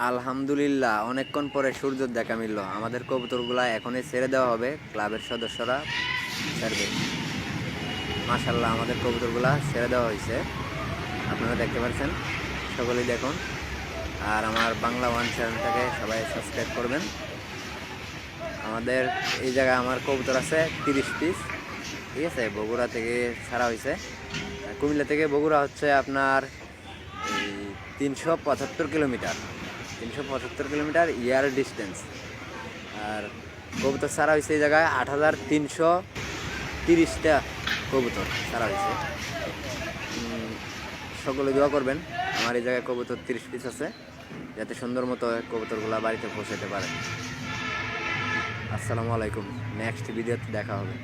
আলহামদুলিল্লাহ, অনেকক্ষণ পরে সূর্যের দেখা মিলল। আমাদের কবুতরগুলা এখনই ছেড়ে দেওয়া হবে, ক্লাবের সদস্যরা ছাড়বে। মাশাল্লাহ, আমাদের কবুতরগুলা ছেড়ে দেওয়া হয়েছে, আপনারা দেখতে পাচ্ছেন। সকলেই দেখুন, আর আমার বাংলা ওয়ান চ্যানেলটাকে সবাই সাবস্ক্রাইব করবেন। আমাদের এই জায়গায় আমার কবুতর আছে 30 পিস, ঠিক আছে। বগুড়া থেকে ছাড়া হয়েছে। কুমিল্লা থেকে বগুড়া হচ্ছে আপনার এই 375 কিলোমিটার, 375 কিলোমিটার ইয়ার ডিস্টেন্স। আর কবুতর ছাড়া হয়েছে এই জায়গায় 8330টা কবুতর ছাড়া হয়েছে। সকলে দোয়া করবেন, আমার এই জায়গায় কবুতর 30 পিস আছে, যাতে সুন্দর মতো কবুতরগুলো বাড়িতে পৌঁছাতে পারে। আসসালামু আলাইকুম, নেক্সট ভিডিওতে দেখা হবে।